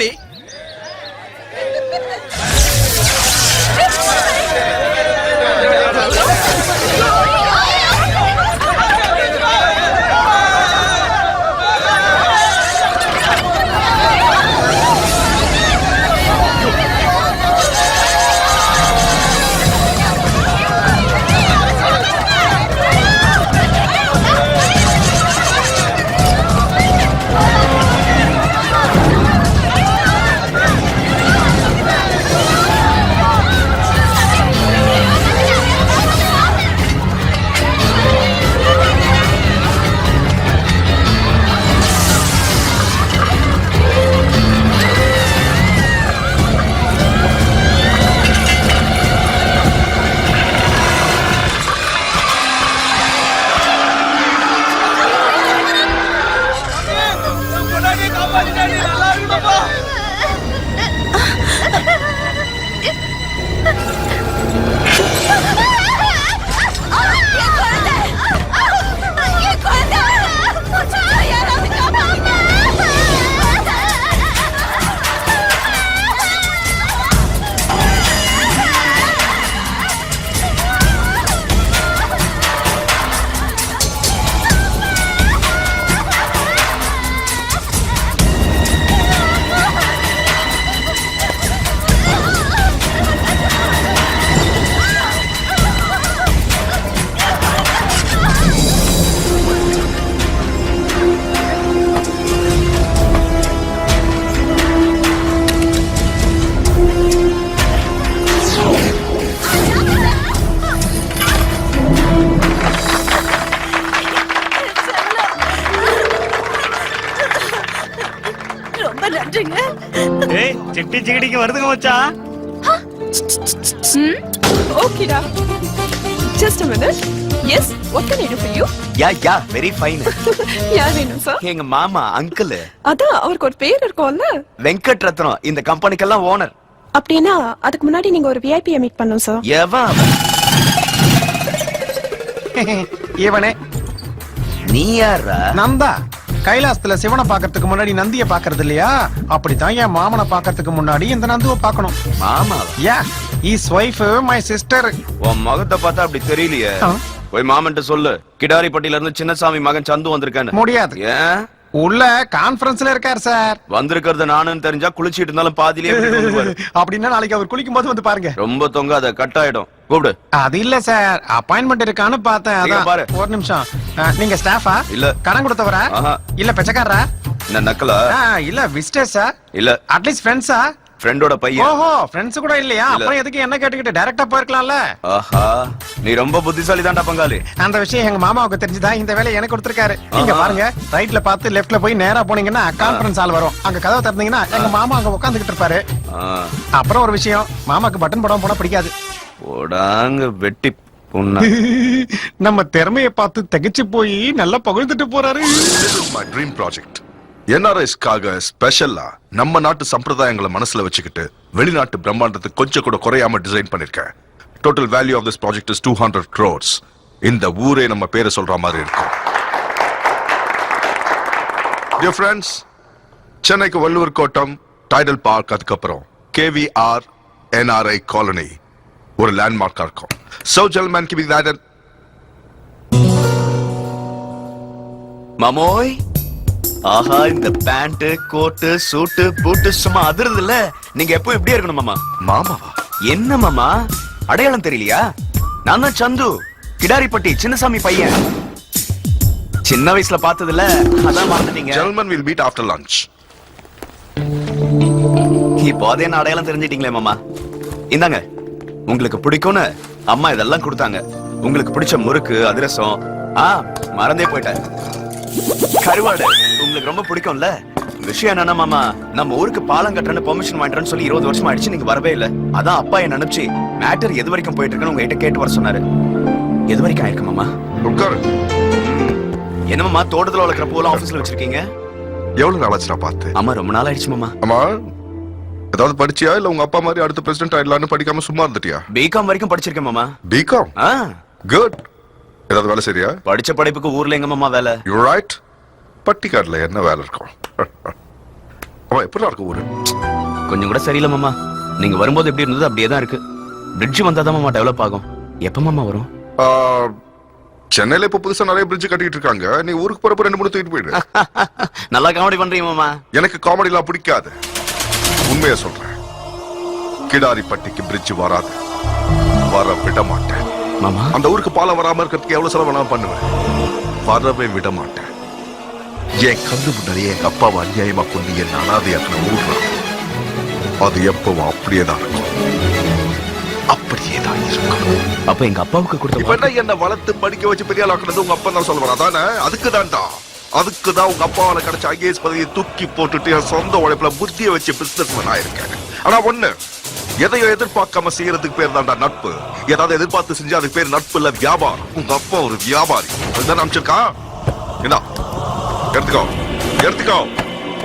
எப்படி? சிட்டி சிட்டிக்கு வருதுங்க மச்சான். ஓகேடா. Just a minute. Yes, what can I do for you? Yeah very fine. யார் வேணும் சார்? எங்க மாமா அங்கிள். அதான் அவருக்கு ஒரு பேர் இருக்கும்ல. வெங்கட் ரத்னம், இந்த கம்பெனிக்கெல்லாம் ஓனர். அப்படினா அதுக்கு முன்னாடி நீங்க ஒரு விஐபியை மீட் பண்ணனும் சார். எவன்? இவனே. நீ யாரா? நந்தா. கைலாசத்துல சிவனை பாக்கிறதுக்கு முன்னாடி நந்திய பாக்குறது இல்லையா? அப்படித்தான் என் மாமனை பாக்கிறதுக்கு முன்னாடி இந்த நந்துவை பாக்கணும். மாமா? யா, இஸ் வைஃப் மை சிஸ்டர். உன் முகத்தை பார்த்தா அப்படி தெரியலையே. போய் மாமன்ட்ட சொல்லு, கிடாரிப்பட்டியில இருந்து சின்னசாமி மகன் சந்து வந்திருக்கானு. முடியாது. ஏன்? உள்ள கான்ஃபரன்ஸ்ல இருக்கார் சார். வந்திருக்கிறது நானுன்னு தெரிஞ்சா குளிச்சிட்டு இருந்தாலும் பாதியிலே அப்படின்னா நாளைக்கு அவர் குளிக்கும் போது வந்து பாருங்க. ரொம்ப தொங்காத, கட் ஆயிடும். கூப்பிடு. அது இல்ல சார், அப்பாயின்மெண்ட் இருக்கான்னு பார்த்தேன். அதான் பாரு. ஒரு நிமிஷம். நீங்க ஸ்டாஃபா? இல்ல. கடன் கொடுத்தவரா? இல்ல பெச்சக்காரரா? என்ன நக்கலா? இல்ல விசிட்டர்ஸா? இல்ல. அட்லீஸ்ட் ஃப்ரெண்ட்ஸா? ஃப்ரெண்டோட பையன். ஓஹோ, ஃப்ரெண்ட்ஸ் கூட இல்லையா? அப்புறம் எதுக்கு என்ன கேட்டுக்கிட்டு டைரக்டா போயிருக்கலாம்ல. ஆஹா, நீ ரொம்ப புத்திசாலி தான்டா பங்காளி. அந்த விஷயம் எங்க மாமாவுக்கு தெரிஞ்சதா இந்த வேலையை எனக்கு கொடுத்திருக்காரு. நீங்க பாருங்க, ரைட்ல பார்த்து லெஃப்ட்ல போய் நேரா போனீங்கன்னா கான்ஃபரன்ஸ் ஹால் வரும். அங்க கதவை திறந்தீங்கன்னா எங்க மாமா அங்க உட்கார்ந்துகிட்டு இருப்பாரு. அப்புறம் ஒரு விஷயம், மாமாக்கு பட்டன் போடாம போனா பிடிக்காது. ஓடாங்க வெட்டி பொண்ணா. நம்ம திறமையை பார்த்து திகைச்சு போய் நல்லா பகிர்ந்துட்டு போறாரு. This is my dream project. NRSக்காக ஸ்பெஷலா நம்ம நாட்டு சம்பிரதாயங்களை மனசுல வச்சுக்கிட்டு வெளிநாட்டு பிரம்மாண்டத்துக்கு கொஞ்சம் கூட குறையாம டிசைன் பண்ணிருக்கேன். Total value of this project is 200 crores. இந்த ஊரே நம்ம பேரை சொல்ற மாதிரி இருக்கும். Dear friends, சென்னைக்கு வள்ளுவர் கோட்டம், டைடல் பார்க், அதுக்கப்புறம் KVR NRI காலனி ஒரு லேண்ட்மார்க்கா இருக்கும். So gentlemen, keep it that. மாமோய், ஆஹா, இந்த பேண்ட் கோட்டு சூட்டு பூட்டு சும்மா அதிருது இல்ல. நீங்க எப்போ இப்படியே இருக்கணும் மாமா. மாமாவா? என்ன மாமா, அடையாளம் தெரியலையா? நான் தான் சந்து, கிடாரிப்பட்டி சின்னசாமி பையன். சின்ன வயசுல பார்த்தது இல்ல, அதான் மறந்துட்டீங்க. Gentlemen, we'll meet after lunch. இப்போதே என்ன அடையாளம் தெரிஞ்சிட்டீங்களே மாமா. இந்தாங்க, உங்களுக்கு பிடிக்கும்னு அம்மா இதெல்லாம் கொடுத்தாங்க. உங்களுக்கு பிடிச்ச முறுக்கு, அதிரசம். மறந்தே போயிட்டேன், கருவாடு உங்களுக்கு ரொம்ப பிடிக்கும்ல. விஷயம் என்னன்னா மாமா, நம்ம ஊருக்கு பாலம் கட்டுறன்னு பெர்மிஷன் வாங்கிட்டேன்னு சொல்லி 20 வருஷம் ஆயிடுச்சு, நீங்க வரவே இல்ல. அதான் அப்பா என்ன நினைச்சு மேட்டர் எது வரைக்கும் போயிட்டு இருக்குன்னு உங்ககிட்ட கேட்டு வர சொன்னாரு. எது வரைக்கும் ஆயிருக்கு மாமா? என்ன மாமா, தோட்டத்துல வளர்க்குற பூலாம் ஆபீஸ்ல வச்சிருக்கீங்க? எவ்வளவு நாள் ஆச்சுடா பார்த்து? ஆமா, ரொம்ப நாள் ஆயிடுச்சு மாமா. ஆமா, ஏதாவது படிச்சியா இல்ல உங்க அப்பா மாதிரி அடுத்த பிரசிடென்ட் ஆயிடலாம்னு படிக்காம சும்மா இருந்துட்டியா? பிகாம் வரைக்கும் படிச்சிருக்கேன் மாமா. பிகாம்? குட். ஏதாவது வேலை சரியா? படிச்ச படிப்புக்கு ஊர்ல எங்க மாமா வேலை? You right. பட்டிக்காடுல என்ன வேலை இருக்கும்? அவன் எப்படி இருக்க ஊரு? கொஞ்சம் கூட சரியில்லை மாமா. நீங்க வரும்போது எப்படி இருந்தது அப்படியே தான் இருக்கு. பிரிட்ஜ் வந்தாதான் மாமா டெவலப் ஆகும். எப்ப மாமா வரும்? ஆ, சென்னையில இப்ப புதுசா நிறைய பிரிட்ஜ் கட்டிட்டு இருக்காங்க. நீ ஊருக்கு போறப்ப 2-3 தூக்கிட்டு போயிடு. நல்லா காமெடி பண்றீங்க மாமா. எனக்கு காமெடி எல்லாம் பிடிக்காது, உண்மையா சொல்றேன். கிடாரிப்பட்டிக்கு பிரிட்ஜ் வராது, வர விட மாட்டேன். மாமா அந்த ஊருக்கு பாலம் வராம இருக்கிறதுக்கு எவ்வளவு செலவு வேணாலும் பண்ணுவேன், வரவே விட மாட்டேன். என் கண்ணு முன்னாடியே எங்க அப்பாவை அநியாயமா கொண்டு என் அனாதையாக்கின ஊர்றான். அது எப்பவும் அப்படியேதான் இருக்கும், அப்படியேதான் இருக்கும். அப்ப எங்க அப்பாவுக்கு இப்ப கொடுத்த என்ன என்ன வளர்த்து படிக்க வச்சு பெரிய ஆளாக்குனது உங்க அப்பா தான் சொல்லுவான். அதானே? அதுக்குதான் உங்க அப்பாவால கிடைச்ச ஐஏஎஸ் பதவியை தூக்கி போட்டுட்டு என் சொந்த உழைப்புல புத்திய வச்சு பிசினஸ் மேன் ஆயிருக்கேன். ஆனா ஒண்ணு, எதையோ எதிர்பார்க்காம செய்யறதுக்கு பேர் தான்டா நட்பு. ஏதாவது எதிர்பார்த்து செஞ்சா அதுக்கு பேர் நட்பு இல்ல, வியாபாரம். உங்க அப்பா ஒரு வியாபாரி, அதுதான் அமைச்சிருக்கா. என்ன எடுத்துக்கோ.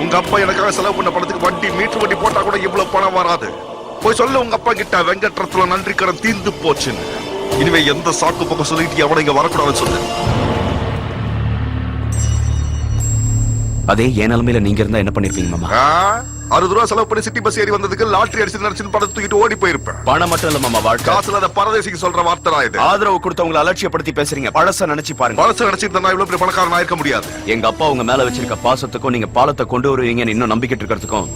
உங்க அப்பா எனக்காக செலவு பண்ண பணத்துக்கு வட்டி, மீட்டர் வட்டி போட்டா கூட இவ்வளவு பணம் வராது. போய் சொல்லு உங்க அப்பா கிட்ட, வெங்கட்ரத்ல நன்றி கடன் தீர்ந்து போச்சுன்னு. இனிமே எந்த சாக்கு பக்கம் சொல்லிட்டு எவனை இங்க வரக்கூடாதுன்னு சொல்லு. அதே என் நிலைமையில நீங்க இருந்தா என்ன பண்ணிருப்பீங்க மாமா? 60 ரூபா செலவு பண்ணி சிட்டி பஸ் ஏறி வந்ததுக்கு லாட்டரி அடிச்சு நினைச்சு பணத்தை தூக்கிட்டு ஓடி போயிருப்பேன். பணம் மட்டும் இல்ல மாமா, வாழ்க்கை. காசுல அந்த பரதேசிக்கு சொல்ற வார்த்தை தான் இது. ஆதரவு கொடுத்தவங்களை அலட்சியப்படுத்தி பேசுறீங்க. பழச நினைச்சு பாருங்க. பழச நினைச்சிட்டு நான் இவ்வளவு பெரிய பணக்காரன் ஆயிருக்க முடியாது. எங்க அப்பா உங்க மேல வச்சிருக்க பாசத்துக்கும் நீங்க பாலத்தை கொண்டு வருவீங்கன்னு இன்னும் நம்பிக்கிட்டு இருக்கிறதுக்கும்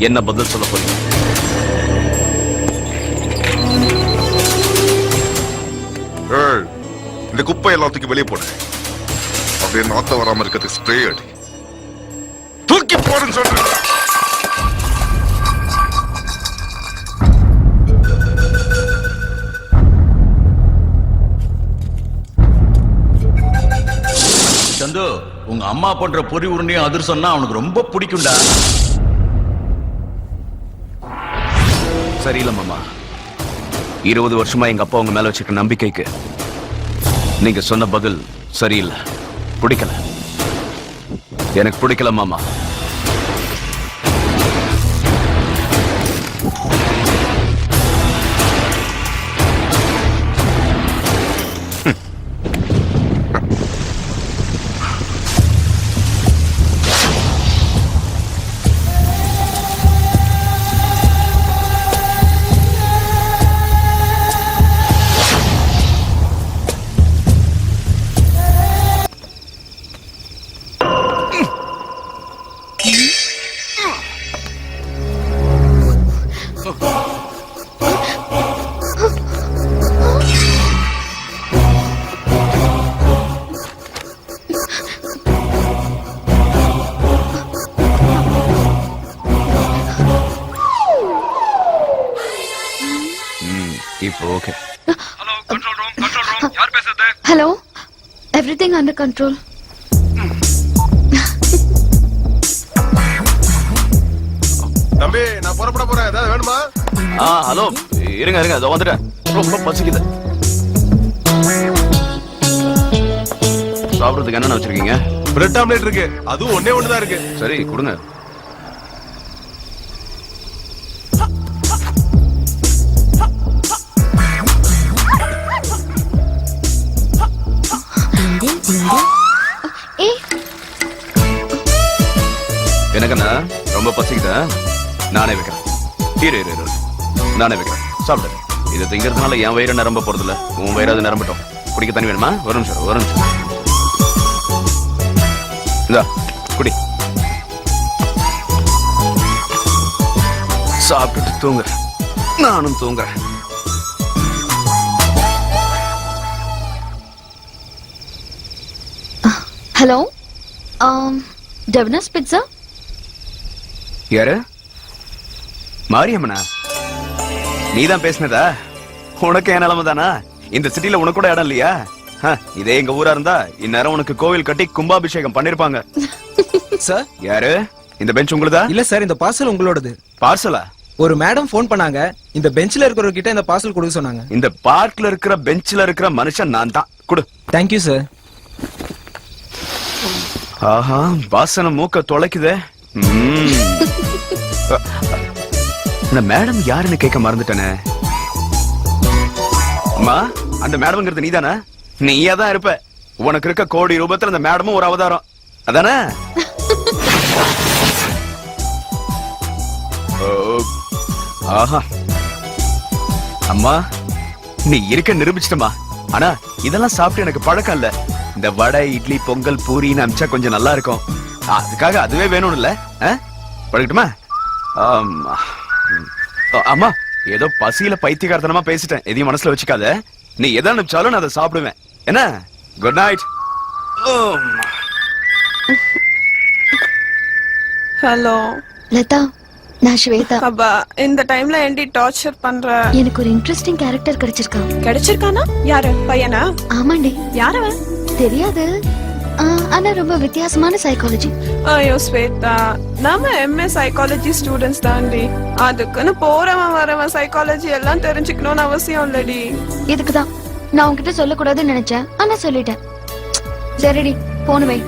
என்ன பதில் சொல்ல போறீங்க? இந்த குப்பை எல்லாத்துக்கும் வெளியே போடு. அப்படியே நாத்த வராம இருக்கிறதுக்கு ஸ்ப்ரே அடி. தூக்கி போடுன்னு சொல்றேன். சந்து, உங்க அம்மா பண்ற பொறி உருண்டையும் அதிர்சம்னா அவனுக்கு ரொம்ப பிடிக்கும்டா. சரியில்லை மாமா. 20 வருஷமா எங்க அப்பா உங்க மேல வச்சிருக்க நம்பிக்கைக்கு நீங்க சொன்ன பதில் சரியில்லை. பிடிக்கல, எனக்கு பிடிக்கல மாமா. இப்போ okay. Hello, everything under control. தம்பி, நான் புறப்பட போறேன். ஏதாவது வேணுமா? ஹலோ, இருங்க இதோ வந்துட்டேன். ரொம்ப பசிக்குது. சாப்பிடுறதுக்கு என்னென்ன வச்சிருக்கீங்க? பிரெட் ஆம்லெட் இருக்கு, அதுவும் ஒண்ணே ஒண்ணுதான் இருக்கு. சரி கொடுங்க. எனக்குண்ணா ரொம்ப பசிக்குதா? நானே வைக்கிறேன். இரு நானே வைக்கிறேன். சாப்பிடு. இதை திங்கிறதுனால என் வயிறு நிரம்ப போறது இல்ல, உன் வயிறாவது நிரம்பட்டும். குடிக்க தண்ணி வேணுமா? ஒரு நிமிஷம். இந்தா குடி. சாப்பிட்டுட்டு தூங்க. நானும் தூங்குறேன். Hello, Devna's Pizza. யாரு? மாரியம்மனா? நீதான் பேசினதா? உனக்கு என் நிலைமை தானா? இந்த சிட்டில உனக்கு கூட இடம் இல்லையா? இதே எங்க ஊரா இருந்தா இந்நேரம் உனக்கு கோவில் கட்டி கும்பாபிஷேகம் பண்ணிருப்பாங்க. சார், யாரு? இந்த பெஞ்ச் உங்களுதா? இல்ல சார், இந்த பார்சல் உங்களோடது. பார்சலா? ஒரு மேடம் போன் பண்ணாங்க, இந்த பெஞ்ச்ல இருக்கிறவங்க கிட்ட இந்த பார்சல் கொடுக்க சொன்னாங்க. இந்த பார்க்ல இருக்கிற பெஞ்ச்ல இருக்கிற மனுஷன் நான் தான். கொடு. Thank you sir. ஆஹா, வாசனை மூக்க தொலைக்குதே. இந்த மேடம் யாருன்னு கேட்க மறந்துட்டேனே. அம்மா, அந்த மேடம்ங்கிறது நீதானே? நீயா தான் இருப்ப. உனக்கு இருக்க கோடி ரூபத்துல அந்த மேடமும் ஒரு அவதாரம் அதானே? ஆஹா அம்மா நீ இருக்க நிரூபிச்சிட்டமா. ஆனா இதெல்லாம் சாப்பிட்டு எனக்கு பழக்கம் இல்ல. இந்த வடை இட்லி பொங்கல் பூரின்னு அமிச்சா கொஞ்சம் நல்லா இருக்கும். அதுக்காக அதுவே வேணும் இல்ல? பழகட்டுமா? அம்மா ஏதோ பசியில பைத்தியக்காரத்தனமா பேசிட்டேன். எதையும் மனசுல வச்சுக்காத. நீ எதை அனுப்பிச்சாலும் நான் அதை சாப்பிடுவேன். என்ன? Good night. ஹலோ லதா, நான் ஸ்வேதா. அப்பா இந்த டைம்ல ஏண்டி டார்ச்சர் பண்ற? எனக்கு ஒரு இன்ட்ரெஸ்டிங் கேரக்டர் கிடைச்சிருக்கா. கிடைச்சிருக்கானா? யாரு? பையனா? ஆமாண்டி. யாரவன்? தெரியாது, ஆனா ரொம்ப வித்தியாசமான சைக்காலஜி. ஐயோ ஸ்வேதா, நாம எம்ஏ சைக்காலஜி ஸ்டூடெண்ட்ஸ் தாண்டி. அதுக்குன்னு போறவன் வரவன் சைக்காலஜி எல்லாம் தெரிஞ்சுக்கணும்னு அவசியம் இல்லடி. இதுக்குதான் நான் உன்கிட்ட சொல்லக்கூடாதுன்னு நினைச்சேன், ஆனா சொல்லிட்டேன். சரிடி, போன் வை.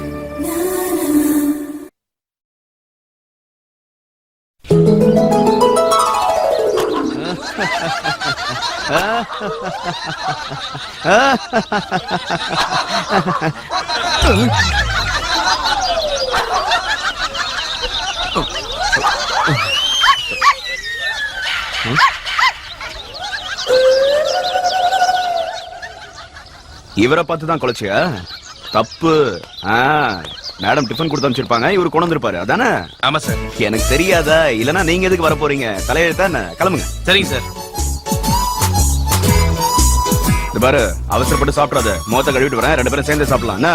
இவரை பார்த்து தான் குலைச்சியா? தப்பு. மேடம் டிஃபன் கொடுத்து அனுப்பிச்சிருப்பாங்க, இவரு கொண்டு வந்திருப்பாரு. அதானே? ஆமா சார். எனக்கு தெரியாதா? இல்லனா நீங்க எதுக்கு வர போறீங்க? தலையெழுத்தானே? கிளம்புங்க. சரிங்க சார். இது பாரு, அவசரப்பட்டு சாப்பிடாத. மொத்த கழுவிட்டு வரேன், 2 பேரும் சேர்ந்து சாப்பிடலாம். என்ன?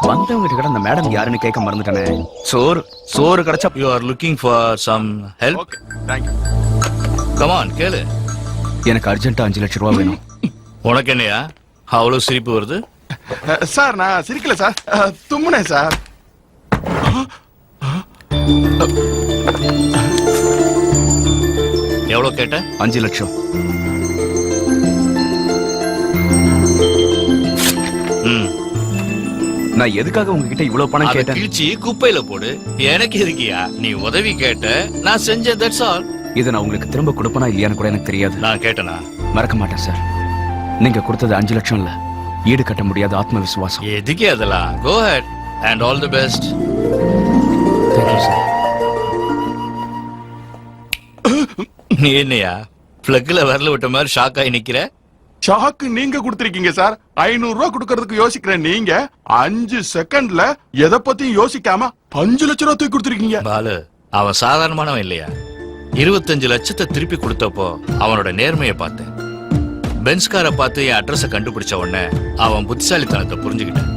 வந்தவங்க கிட்ட அந்த மேடம் யாருன்னு கேட்க மறந்துட்டானே. சோறு கிடைச்சா. You are looking for some help. Okay, thank you. Come on கேளு. எனக்கு அர்ஜென்ட்டா 5 லட்சம் ரூபாய் வேணும். உனக்கு என்னையா அவ்வளவு சிரிப்பு வருது? சார் நான் சிரிக்கல சார், தும்முனேன் சார். எவ்வளவு கேட்ட? 5 லட்சம். நான் எதுக்காக உங்ககிட்ட இவ்வளவு பணம் அதை கேட்டேன்? கிழிச்சி குப்பையில போடு. எனக்கு இருக்கியா? நீ உதவி கேட்ட, நான் செஞ்சேன். That's all. இதை நான் உங்களுக்கு திரும்ப கொடுப்பனா இல்லையான்னு கூட எனக்கு தெரியாது. நான் கேட்டனா? மறக்க மாட்டேன் சார். நீங்க கொடுத்தது 5 லட்சம் இல்ல, ஈடு கட்ட முடியாத ஆத்ம விசுவாசம். எதுக்கே அதெல்லாம்? Go ahead and all the best. Thank you sir. நீ என்னையா பிளக்ல வரல விட்ட மாதிரி ஷாக் ஆகி நிக்கிற? ஷாக்கு நீங்க கொடுத்திருக்கீங்க சார். 500 ரூபாய் கொடுக்கறதுக்கு யோசிக்கிறேன் நீங்க 5 செகண்ட்ல எதை பத்தியும் யோசிக்காம 5 லட்சம் ரூபாய் தூக்கி கொடுத்திருக்கீங்க. பாலு, அவன் சாதாரணமானவன் இல்லையா? 25 லட்சத்தை திருப்பி கொடுத்தப்போ அவனோட நேர்மையை பார்த்தேன். பென்ஸ்காரை பார்த்து என் அட்ரஸை கண்டுபிடிச்ச உடனே அவன் புத்திசாலித்தனத்தை புரிஞ்சுக்கிட்டேன்.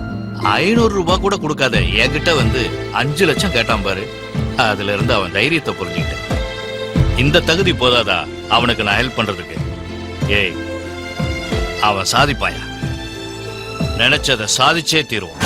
500 ரூபாய் கூட கொடுக்காத என்கிட்ட வந்து 5 லட்சம் கேட்டான் பாரு. அதுல இருந்து அவன் தைரியத்தை புரிஞ்சுக்கிட்டேன். இந்த தகுதி போதாதா அவனுக்கு நான் ஹெல்ப் பண்றதுக்கு? ஏய், அவன் சாதிப்பாயா? நினைச்சதை சாதிச்சே தீருவான்.